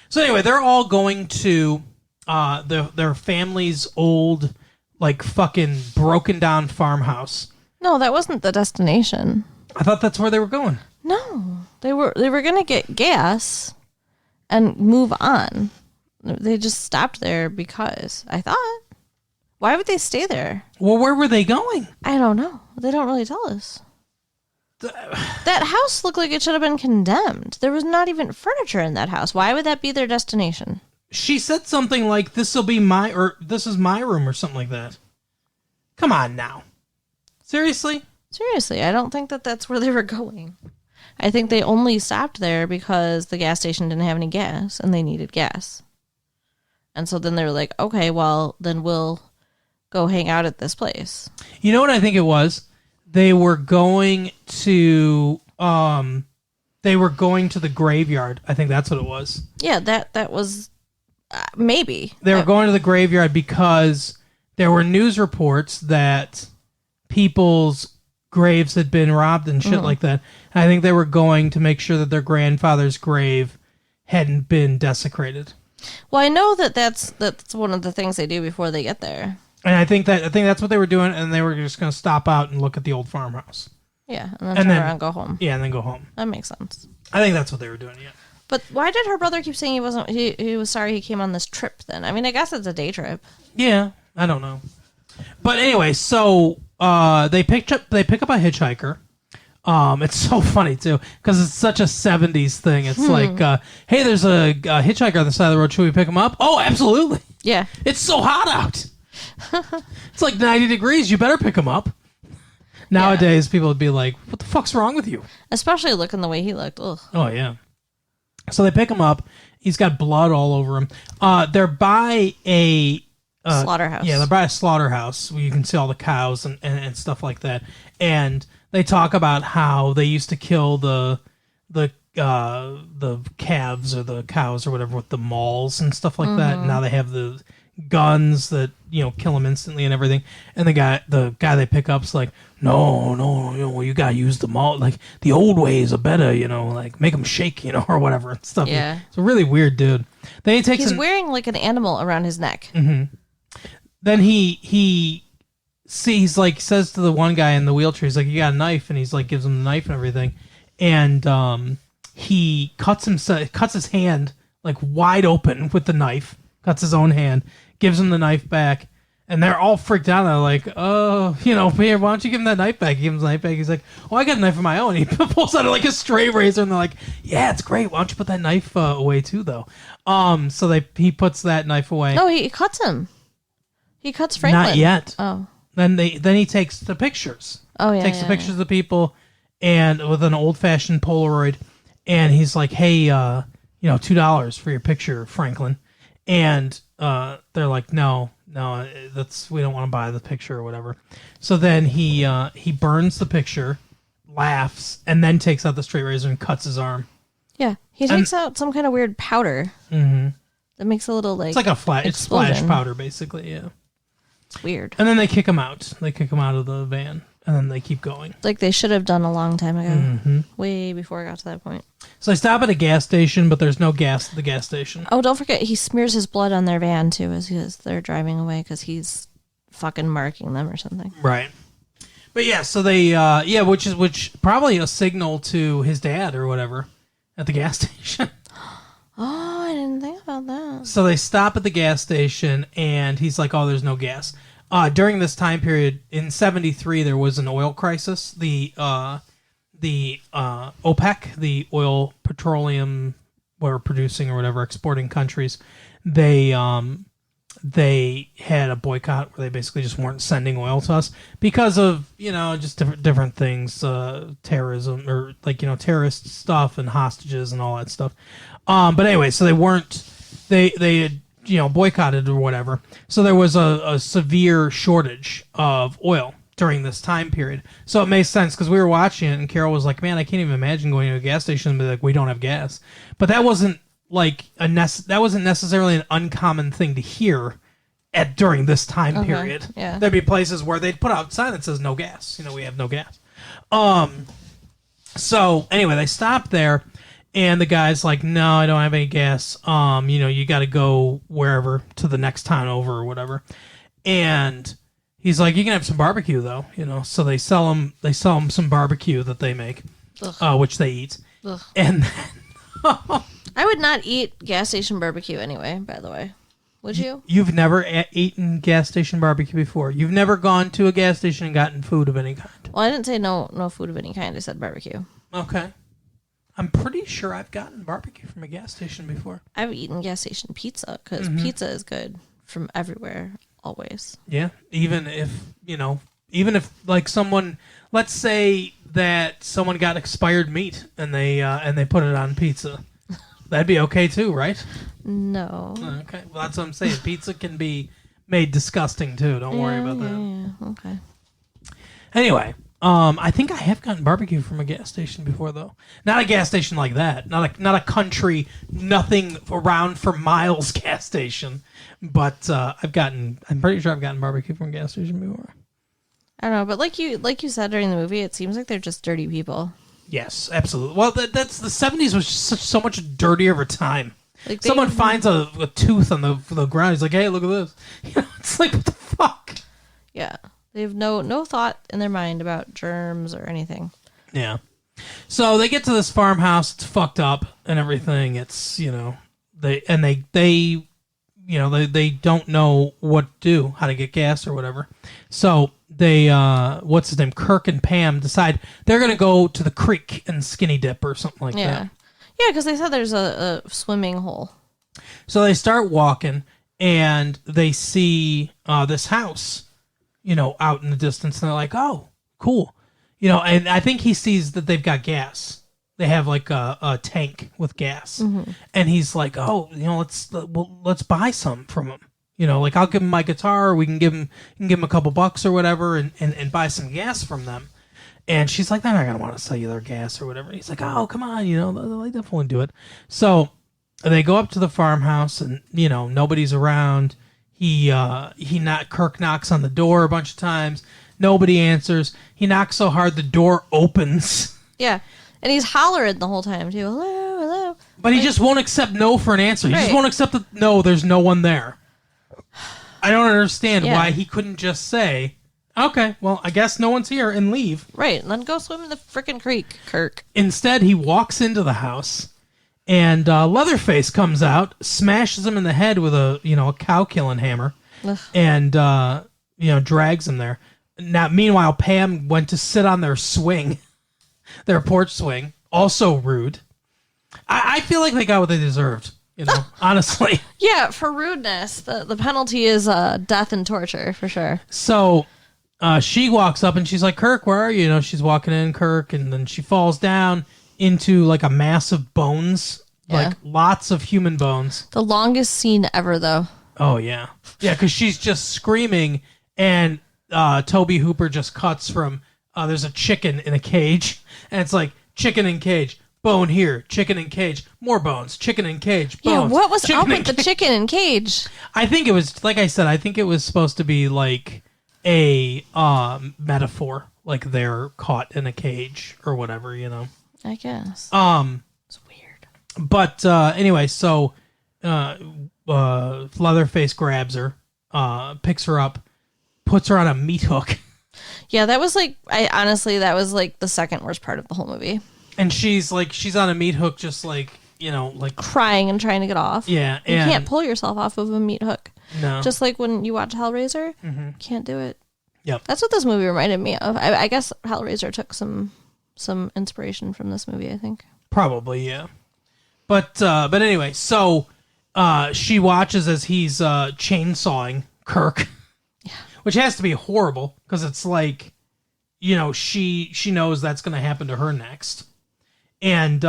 So anyway, they're all going to their family's old, like, fucking broken down farmhouse. No, that wasn't the destination. I thought that's where they were going. No, they were gonna get gas and move on. They just stopped there because I thought. Why would they stay there? Well, where were they going? I don't know. They don't really tell us. That house looked like it should have been condemned. There was not even furniture in that house. Why would that be their destination? She said something like, this is my room or something like that. Come on now. Seriously? Seriously, I don't think that that's where they were going. I think they only stopped there because the gas station didn't have any gas and they needed gas. And so then they were like, okay, well, then we'll go hang out at this place. You know what I think it was? They were going to the graveyard. I think that's what it was. Yeah, that was maybe. They were going to the graveyard because there were news reports that people's graves had been robbed and shit like that. And I think they were going to make sure that their grandfather's grave hadn't been desecrated. Well, I know that's one of the things they do before they get there. And I think that's what they were doing, and they were just going to stop out and look at the old farmhouse. Yeah, and then turn around and go home. Yeah, and then go home. That makes sense. I think that's what they were doing, yeah. But why did her brother keep saying he was sorry he came on this trip then? I mean, I guess it's a day trip. Yeah, I don't know. But anyway, so they pick up a hitchhiker. It's so funny too because it's such a 70s thing. It's like, hey, there's a hitchhiker on the side of the road. Should we pick him up? Oh, absolutely. Yeah. It's so hot out. It's like 90 degrees. You better pick him up. Nowadays, people would be like, what the fuck's wrong with you? Especially looking the way he looked. Ugh. Oh, yeah. So they pick him up. He's got blood all over him. They're by a slaughterhouse. Yeah, they're by a slaughterhouse where you can see all the cows and stuff like that. And they talk about how they used to kill the calves or the cows or whatever with the mauls and stuff like that. And now they have the guns that kill them instantly and everything. And the guy they pick up's like, no, you gotta use the maul. Like the old ways are better, like make them shake, or whatever and stuff. Yeah, it's a really weird dude. Then he's wearing like an animal around his neck. Mm-hmm. Then he sees, like, says to the one guy in the wheelchair, he's like, you got a knife, and he's like, gives him the knife and everything, and he cuts his hand like wide open with the knife, cuts his own hand, gives him the knife back, And they're all freaked out. They're like, oh, here, why don't you give him that knife back? He gives him the knife back. He's like, oh, I got a knife of my own. He pulls out like a straight razor, and they're like, yeah, it's great. Why don't you put that knife away too, though? So he puts that knife away. No, he cuts him. He cuts Franklin. Not yet. Oh. Then he takes the pictures. Oh, yeah. Takes the pictures of the people, and with an old-fashioned Polaroid, and he's like, hey, $2 for your picture, Franklin. And they're like, no, we don't want to buy the picture or whatever. So then he burns the picture, laughs, and then takes out the straight razor and cuts his arm. Yeah, he takes out some kind of weird powder that makes a little it's like a it's splash powder basically. Yeah, it's weird. And then they kick him out. They kick him out of the van, and then they keep going. Like they should have done a long time ago, way before it got to that point. So they stop at a gas station, but there's no gas at the gas station. Oh, don't forget, he smears his blood on their van, too, as they're driving away, because he's fucking marking them or something. Right. But yeah, so they, which probably a signal to his dad or whatever at the gas station. Oh, I didn't think about that. So they stop at the gas station, and he's like, oh, there's no gas. During this time period, in 73, there was an oil crisis. The OPEC, the oil petroleum were producing or whatever exporting countries, they had a boycott where they basically just weren't sending oil to us because of just different things, terrorism or terrorist stuff and hostages and all that stuff. But anyway, so they had boycotted or whatever. So there was a severe shortage of oil during this time period. So it makes sense because we were watching it and Carol was like, man, I can't even imagine going to a gas station and be like, we don't have gas. But that wasn't necessarily an uncommon thing to hear during this time period. Yeah. There'd be places where they'd put out a sign that says no gas. We have no gas. So anyway, they stopped there and the guy's like, no, I don't have any gas. You got to go wherever to the next town over or whatever. And he's like, you can have some barbecue though, So they sell him some barbecue that they make, which they eat. Ugh. And then I would not eat gas station barbecue anyway, by the way. Would you? You've never eaten gas station barbecue before. You've never gone to a gas station and gotten food of any kind. Well, I didn't say no food of any kind. I said barbecue. Okay. I'm pretty sure I've gotten barbecue from a gas station before. I've eaten gas station pizza because pizza is good from everywhere, always. Yeah, even if like someone, let's say that someone got expired meat and they put it on pizza, that'd be okay too, right? No. Okay, well that's what I'm saying. Pizza can be made disgusting too. Don't worry about that. Yeah, okay. Anyway. I think I have gotten barbecue from a gas station before, though. Not a gas station like that. Not a country, nothing around for miles gas station. But I'm pretty sure I've gotten barbecue from a gas station before. I don't know, but like you said during the movie, it seems like they're just dirty people. Yes, absolutely. Well, that's the 70s was so much dirtier of a time. Like someone finds a tooth on the ground. He's like, hey, look at this. It's like, what the fuck? Yeah. They have no thought in their mind about germs or anything. Yeah. So they get to this farmhouse. It's fucked up and everything. It's they don't know what to do, how to get gas or whatever. So they what's his name? Kirk and Pam decide they're gonna go to the creek and skinny dip or something like that. Yeah, because they said there's a swimming hole. So they start walking and they see this house. Out in the distance, and they're like, oh, cool. And I think he sees that they've got gas. They have like a tank with gas. Mm-hmm. And he's like, oh, let's buy some from him. Like I'll give him my guitar, we can give him a couple bucks or whatever and buy some gas from them. And she's like, they're not going to want to sell you their gas or whatever. He's like, oh, come on, they'll definitely do it. So they go up to the farmhouse and, nobody's around. Kirk knocks on the door a bunch of times. Nobody answers. He knocks so hard the door opens. Yeah. And he's hollering the whole time, too. Hello, hello. But he just won't accept no for an answer. He just won't accept that, no, there's no one there. I don't understand why he couldn't just say, okay, well, I guess no one's here, and leave. Right. And then go swim in the frickin' creek, Kirk. Instead, he walks into the house. And Leatherface comes out, smashes him in the head with a cow-killing hammer, and drags him there. Now, meanwhile, Pam went to sit on their swing, their porch swing. Also rude. I feel like they got what they deserved. Honestly. Yeah, for rudeness, the penalty is death and torture for sure. So she walks up and she's like, Kirk, where are you? She's walking in, Kirk, and then she falls down into like a mass of bones, like lots of human bones. The longest scene ever, though. Oh, yeah. Yeah, because she's just screaming, and Toby Hooper just cuts from, there's a chicken in a cage, and it's like, chicken in cage. Bone here, chicken in cage, more bones, chicken in cage, bones. Yeah, what was up with the chicken in cage? I think it was, like I said, I think it was supposed to be like a metaphor, like they're caught in a cage or whatever, I guess. It's weird. But anyway, so Leatherface grabs her, picks her up, puts her on a meat hook. Yeah, that was like, that was like the second worst part of the whole movie. And she's on a meat hook, just like, like crying and trying to get off. Yeah. You can't pull yourself off of a meat hook. No. Just like when you watch Hellraiser, can't do it. Yep. That's what this movie reminded me of. I guess Hellraiser took some inspiration from this movie, I think. Probably, yeah. But anyway, so she watches as he's chainsawing Kirk. Yeah. Which has to be horrible, because it's like, she knows that's going to happen to her next. And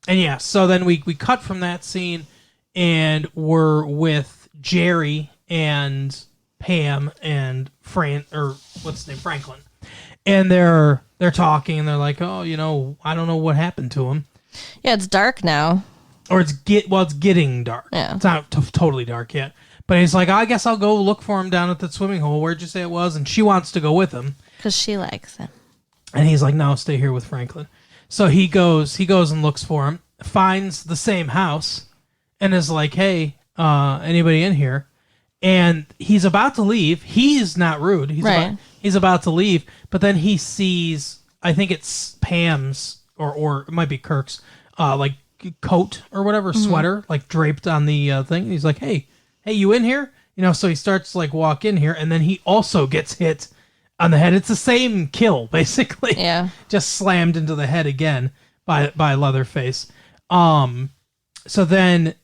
yeah, so then we cut from that scene, and we're with Jerry and Pam and Franklin. And they're talking, and they're like, oh, I don't know what happened to him. Yeah, it's dark now. Or it's getting dark. Yeah. It's not totally dark yet. But he's like, I guess I'll go look for him down at the swimming hole. Where'd you say it was? And she wants to go with him. Because she likes him. And he's like, no, stay here with Franklin. So he goes and looks for him, finds the same house, and is like, hey, anybody in here? And he's about to leave. He's not rude. He's about to leave, but then he sees, I think it's Pam's, or it might be Kirk's, like coat or whatever, sweater, like draped on the thing. He's like, hey, you in here? So he starts to like walk in here, and then he also gets hit on the head. It's the same kill, basically. Yeah. Just slammed into the head again by Leatherface. So then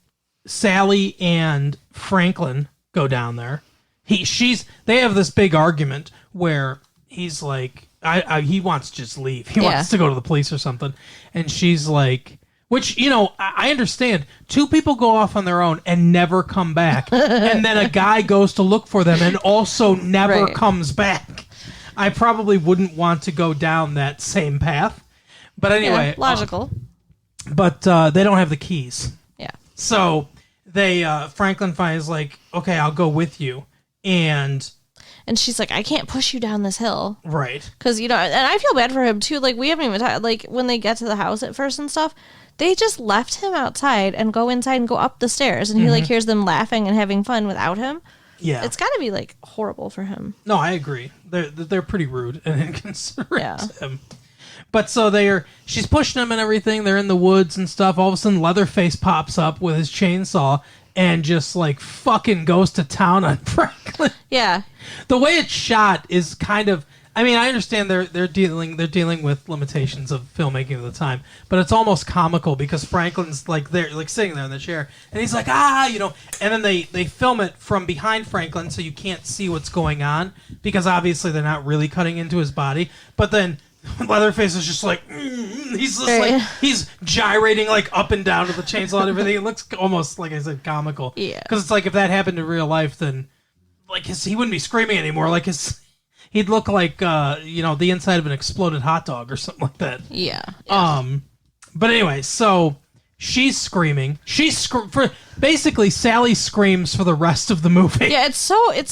Sally and Franklin go down there. They have this big argument where he's like, he wants to just leave. He wants to go to the police or something. And she's like, which, I understand. Two people go off on their own and never come back. And then a guy goes to look for them and also never comes back. I probably wouldn't want to go down that same path. But anyway. Logical. But they don't have the keys. Yeah. So Franklin finds like, okay, I'll go with you. And she's like, I can't push you down this hill. Right. Because, and I feel bad for him too. Like, we haven't even talked, like, when they get to the house at first and stuff, they just left him outside and go inside and go up the stairs. And he, like, hears them laughing and having fun without him. Yeah. It's got to be, like, horrible for him. No, I agree. They're pretty rude and inconsiderate to him. But so she's pushing him and everything. They're in the woods and stuff. All of a sudden, Leatherface pops up with his chainsaw and just like fucking goes to town on Franklin. Yeah. The way it's shot is kind of, I mean, I understand they're dealing with limitations of filmmaking at the time, but it's almost comical because Franklin's like they're like sitting there in the chair and he's like, and then they film it from behind Franklin so you can't see what's going on because obviously they're not really cutting into his body, but then Leatherface is just like, he's just like, he's gyrating like up and down to the chainsaw and everything. It looks almost, like I said, comical. Yeah. Because it's like if that happened in real life, then like he wouldn't be screaming anymore. Like he'd look like, the inside of an exploded hot dog or something like that. Yeah. But anyway, so she's screaming. Basically, Sally screams for the rest of the movie. Yeah, it's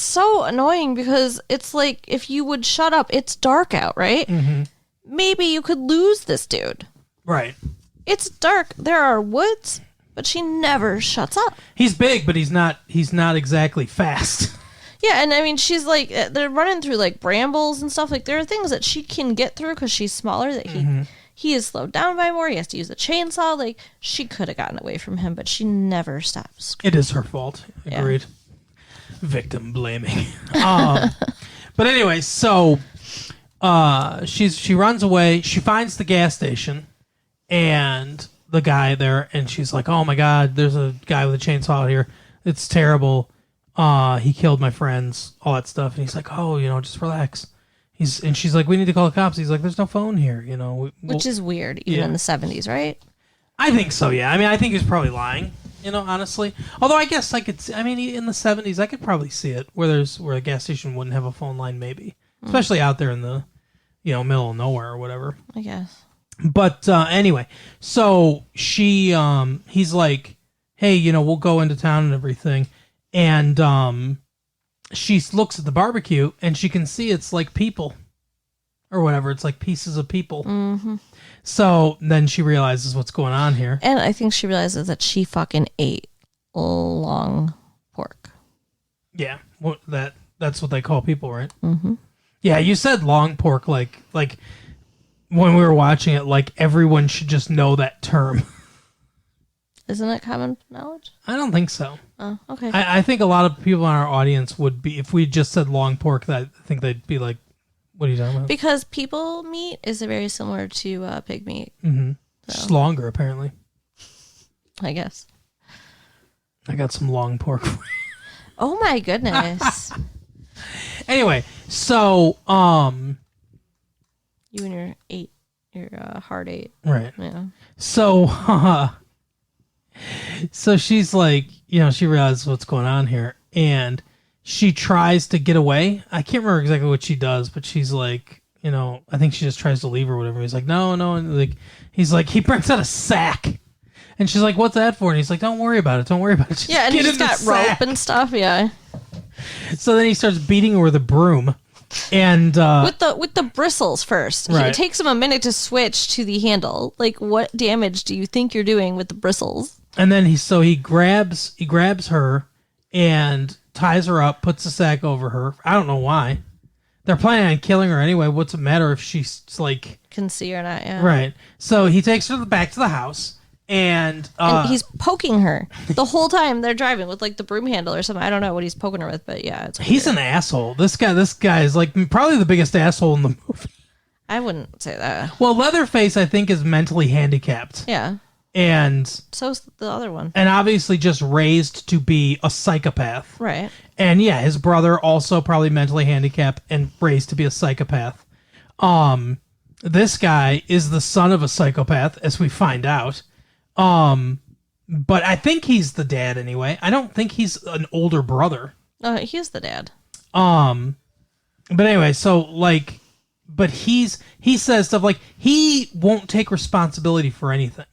so annoying because it's like, if you would shut up, it's dark out, right? Mm-hmm. Maybe you could lose this dude. Right. It's dark. There are woods, but she never shuts up. He's big, but he's not exactly fast. Yeah, and I mean, she's like, they're running through like brambles and stuff. Like, there are things that she can get through because she's smaller that he is slowed down by more. He has to use a chainsaw. Like, she could have gotten away from him, but she never stops. It is her fault. Agreed. Victim blaming. But anyway, so she runs away. She finds the gas station and the guy there, and she's like, "Oh my God, there's a guy with a chainsaw out here. It's terrible. He killed my friends, all that stuff." And he's like, "Oh, just relax." And she's like, "We need to call the cops." He's like, "There's no phone here, Which is weird, even in the 70s, right? I think so, yeah. I mean, I think he's probably lying, honestly. Although I guess I could, in the 70s, I could probably see it where a gas station wouldn't have a phone line, maybe. Especially out there in the, middle of nowhere or whatever. I guess. But anyway, so he's like, "Hey, we'll go into town and everything." And she looks at the barbecue and she can see it's like people or whatever. It's like pieces of people. Mm-hmm. So then she realizes what's going on here. And I think she realizes that she fucking ate long pork. Yeah. That's what they call people, right? Mm-hmm. Yeah, you said long pork like when we were watching it, like everyone should just know that term. Isn't it common knowledge? I don't think so. Oh, okay. I think a lot of people in our audience would be, if we just said long pork, that I think they'd be like, "What are you talking about?" Because people meat is very similar to pig meat. Mm-hmm. So. Just longer, apparently. I guess. I got some long pork for you. Oh my goodness. Anyway, so you and your heart ate. Right. Yeah. So so she's like, she realizes what's going on here, and she tries to get away. I can't remember exactly what she does, but she's like, I think she just tries to leave or whatever. He's like, no, and he's like, he brings out a sack, and she's like, "What's that for?" And he's like, "Don't worry about it. Don't worry about it. Just and get he's in the got sack." rope and stuff. Yeah. So then he starts beating her with a broom, and with the bristles first. Right. It takes him a minute to switch to the handle. Like, what damage do you think you're doing with the bristles? And then he grabs her and ties her up, puts the sack over her. I don't know why. They're planning on killing her anyway. What's it matter if she's like can see or not? Yeah. Right. So he takes her back to the house, and he's poking her the whole time they're driving with like the broom handle or something. I don't know what he's poking her with, but yeah, he's an asshole. This guy is like probably the biggest asshole in the movie. I wouldn't say that. Well, Leatherface, I think, is mentally handicapped. Yeah. And so's the other one. And obviously just raised to be a psychopath. Right. And yeah, his brother also probably mentally handicapped and raised to be a psychopath. This guy is the son of a psychopath, as we find out. But I think he's the dad anyway. I don't think he's an older brother. He's the dad. But anyway, so like, but he says stuff like he won't take responsibility for anything.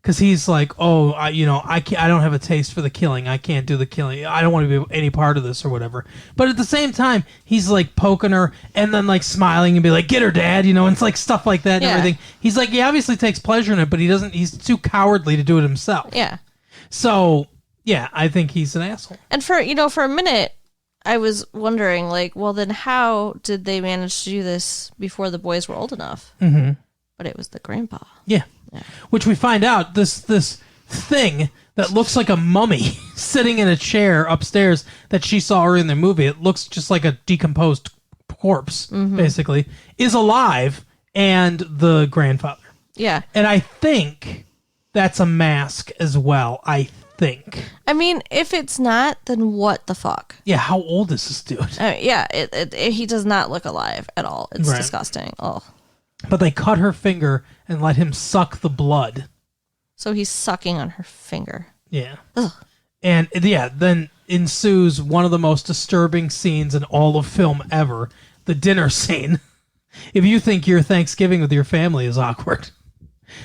Because he's like, "Oh, I don't have a taste for the killing. I can't do the killing. I don't want to be any part of this or whatever." But at the same time, he's like poking her and then like smiling and be like, "Get her, Dad," and it's like stuff like that and everything. He's like, he obviously takes pleasure in it, but he doesn't. He's too cowardly to do it himself. Yeah. So yeah, I think he's an asshole. And for a minute, I was wondering, like, well, then how did they manage to do this before the boys were old enough? Mm-hmm. But it was the grandpa. Yeah. Which we find out this thing that looks like a mummy sitting in a chair upstairs that she saw earlier in the movie. It looks just like a decomposed corpse, basically, is alive and the grandfather. Yeah. And I think that's a mask as well. I think. I mean, if it's not, then what the fuck? Yeah, how old is this dude? He does not look alive at all. It's disgusting. Oh. But they cut her finger and let him suck the blood. So he's sucking on her finger. Yeah. Ugh. And yeah, then ensues one of the most disturbing scenes in all of film ever, the dinner scene. If you think your Thanksgiving with your family is awkward,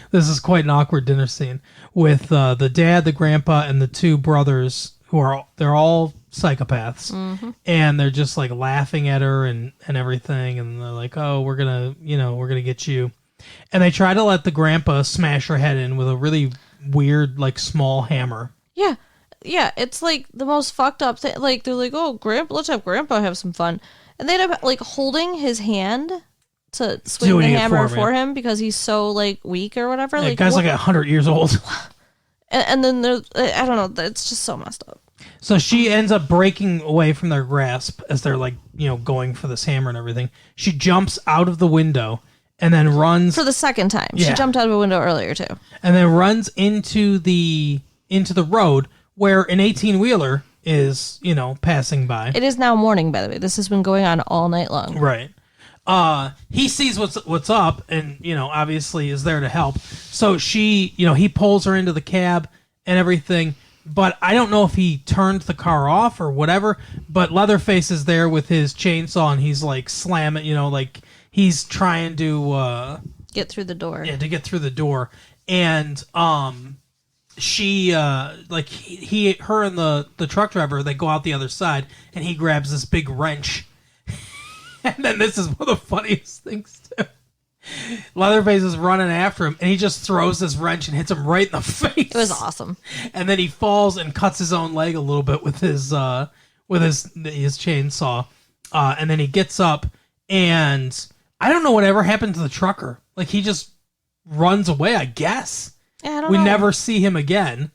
this is quite an awkward dinner scene with the dad, the grandpa, and the two brothers they're all psychopaths, and they're just like laughing at her and everything, and they're like, "Oh, we're gonna get you," and they try to let the grandpa smash her head in with a really weird like small hammer. Yeah, it's like the most fucked up thing. Like they're like, "Oh, let's have grandpa have some fun," and they end up like holding his hand to swing the hammer for him because he's so like weak or whatever. Yeah, like guy's like 100 years old. And then there's, I don't know, it's just so messed up. So she ends up breaking away from their grasp as they're like, going for this hammer and everything. She jumps out of the window and then runs for the second time. Yeah. She jumped out of a window earlier too. And then runs into the road where an 18-wheeler is, passing by. It is now morning, by the way. This has been going on all night long. Right. He sees what's up and, obviously is there to help. So he pulls her into the cab and everything. But I don't know if he turned the car off or whatever, but Leatherface is there with his chainsaw and he's like slamming, like he's trying to get through the door. Yeah, to get through the door. And she her and the truck driver, they go out the other side and he grabs this big wrench. And then this is one of the funniest things too. Leatherface is running after him, and he just throws this wrench and hits him right in the face. It was awesome. And then he falls and cuts his own leg a little bit with his chainsaw. And then he gets up, and I don't know whatever happened to the trucker. Like, he just runs away, I guess. Yeah, I don't know. We never see him again.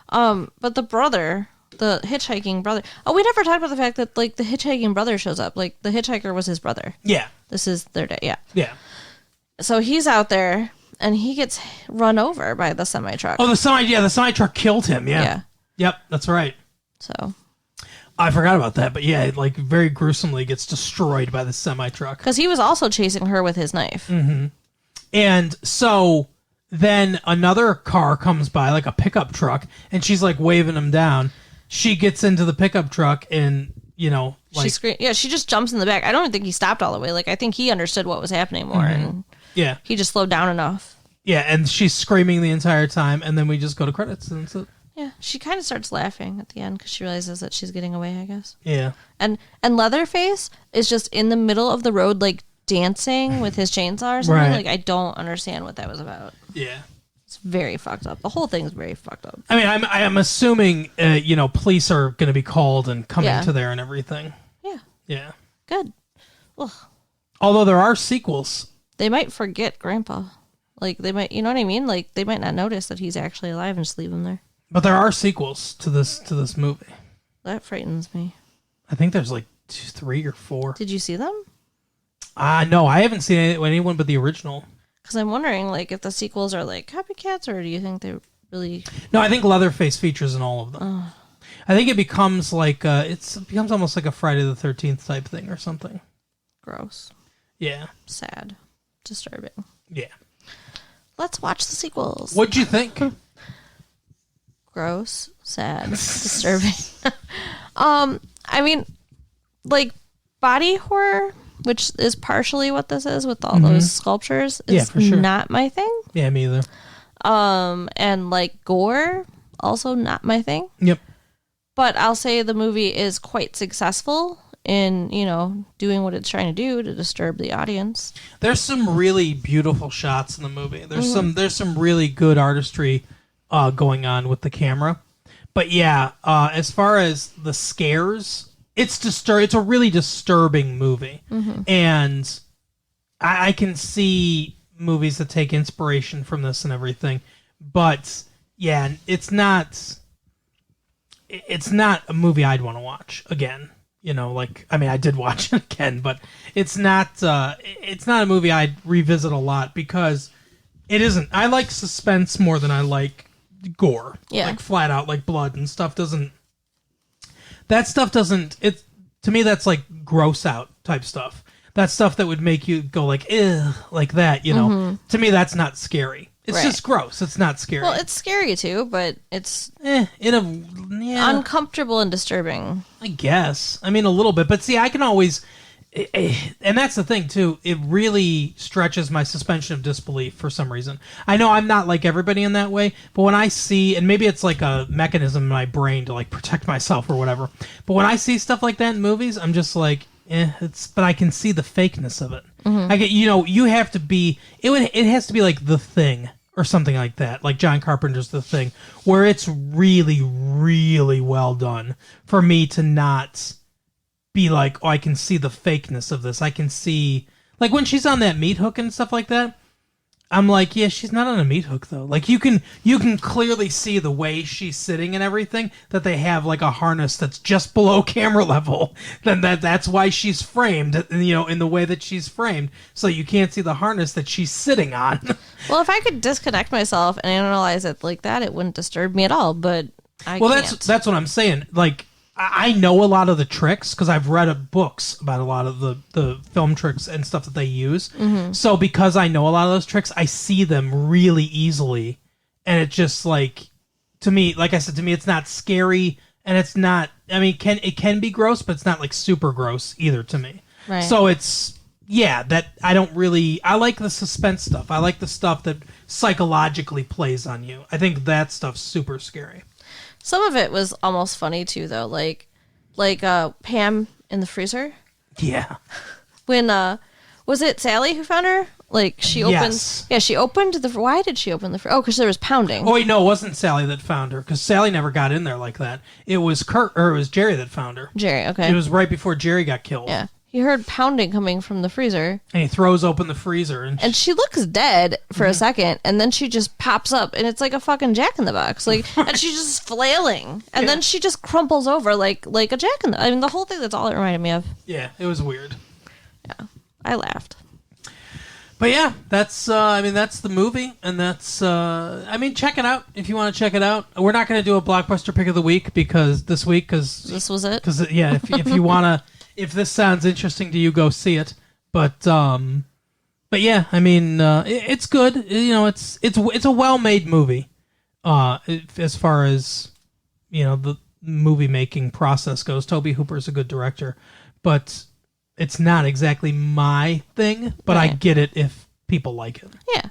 But the brother, the hitchhiking brother. Oh, we never talked about the fact that, like, the hitchhiking brother shows up. Like, the hitchhiker was his brother. Yeah. This is their day, yeah. Yeah. So he's out there, and he gets run over by the semi-truck. Oh, the semi-truck killed him, yeah. Yeah. Yep, that's right. So I forgot about that, but yeah, it, like, very gruesomely gets destroyed by the semi-truck. because he was also chasing her with his knife. Mm-hmm. And so then another car comes by, like a pickup truck, and she's, like, waving him down. She gets into the pickup truck and, like... She just jumps in the back. I don't think he stopped all the way. Like, I think he understood what was happening more, and yeah, he just slowed down enough. Yeah, and she's screaming the entire time, and then we just go to credits, and that's it. Yeah, she kind of starts laughing at the end because she realizes that she's getting away, I guess. Yeah. And Leatherface is just in the middle of the road, like, dancing with his chainsaw or something. Right. Like, I don't understand what that was about. Yeah. It's very fucked up. The whole thing's very fucked up. I mean, I'm assuming, police are going to be called and coming to there and everything. Yeah. Yeah. Good. Ugh. Although there are sequels. They might forget Grandpa. Like, they might, you know what I mean? Like, they might not notice that he's actually alive and just leave him there. But there are sequels to this movie. That frightens me. I think there's like 2, 3, or 4. Did you see them? No, I haven't seen anyone but the original. Because I'm wondering, like, if the sequels are, like, copycats, or do you think they really... No, I think Leatherface features in all of them. I think it becomes like, it becomes almost like a Friday the 13th type thing or something. Gross. Yeah. Sad. Disturbing. Yeah. Let's watch the sequels. What'd you think? Gross. Sad. Disturbing. I mean, like, body horror, which is partially what this is with all those sculptures, is for sure. not my thing. Yeah, me either. And, like, gore, also not my thing. Yep. But I'll say the movie is quite successful in, doing what it's trying to do to disturb the audience. There's some really beautiful shots in the movie. There's some really good artistry going on with the camera. But yeah, as far as the scares, it's a really disturbing movie. And I can see movies that take inspiration from this and everything. But yeah, it's not a movie I'd want to watch again. I did watch it again, but it's not a movie I'd revisit a lot because it isn't. I like suspense more than I like gore. Yeah. Like flat out, like blood and stuff doesn't, to me that's like gross out type stuff. That's stuff that would make you go like, ew, like that, To me, that's not scary. It's just gross. It's not scary. Well, it's scary too, but it's uncomfortable and disturbing. I guess. I mean, a little bit. But see, I can always... And that's the thing, too. It really stretches my suspension of disbelief for some reason. I know I'm not like everybody in that way, but when I see... And maybe it's like a mechanism in my brain to like protect myself or whatever. But when I see stuff like that in movies, I'm just like... but I can see the fakeness of it. I get, you have to be... It has to be like The Thing or something like that, like John Carpenter's The Thing, where it's really, really well done for me to not be like, oh, I can see the fakeness of this. I can see, like when she's on that meat hook and stuff like that, I'm like, yeah, she's not on a meat hook though. Like you can clearly see the way she's sitting and everything that they have like a harness that's just below camera level. Then that's why she's framed, in the way that she's framed. So you can't see the harness that she's sitting on. Well, if I could disconnect myself and analyze it like that, it wouldn't disturb me at all. But I can't. That's what I'm saying. Like I know a lot of the tricks because I've read books about a lot of the film tricks and stuff that they use. Mm-hmm. So because I know a lot of those tricks, I see them really easily. And it just like, to me, like I said, to me, it's not scary and it's not, I mean, it can be gross, but it's not like super gross either to me. Right. So it's, yeah, that I like the suspense stuff. I like the stuff that psychologically plays on you. I think that stuff's super scary. Some of it was almost funny too, though. Like Pam in the freezer. Yeah. When was it Sally who found her? Like she opened. Yes. Yeah, she opened the. Why did she open the? Oh, because there was pounding. Oh wait, no, it wasn't Sally that found her because Sally never got in there like that. It was it was Jerry that found her. Jerry, okay. It was right before Jerry got killed. Yeah. He heard pounding coming from the freezer. And he throws open the freezer. And she looks dead for a second, and then she just pops up, and it's like a fucking Jack-in-the-Box. Like, and she's just flailing. And then she just crumples over like a Jack-in-the-Box. I mean, the whole thing, that's all it reminded me of. Yeah, it was weird. Yeah, I laughed. But yeah, that's the movie, and that's, check it out if you want to check it out. We're not going to do a blockbuster pick of the week because this was it. Because, yeah, if you want to... If this sounds interesting to you, go see it. But yeah, I mean, it's good. It's a well-made movie. As far as the movie making process goes, Tobe Hooper's a good director, but it's not exactly my thing. But right. I get it if people like it. Yeah.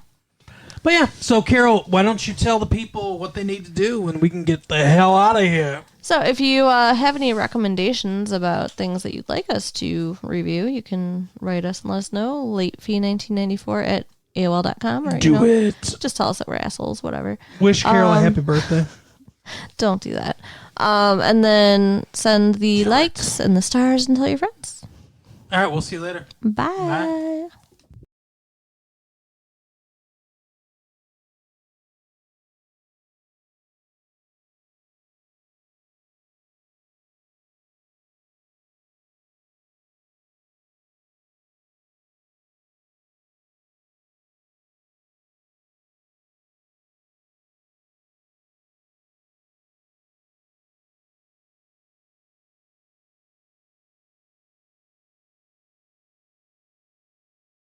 But yeah, so Carol, why don't you tell the people what they need to do and we can get the hell out of here? So if you have any recommendations about things that you'd like us to review, you can write us and let us know, latefee1994@aol.com. Or, do it. Just tell us that we're assholes, whatever. Wish Carol a happy birthday. Don't do that. And then send the likes and the stars and tell your friends. All right, we'll see you later. Bye.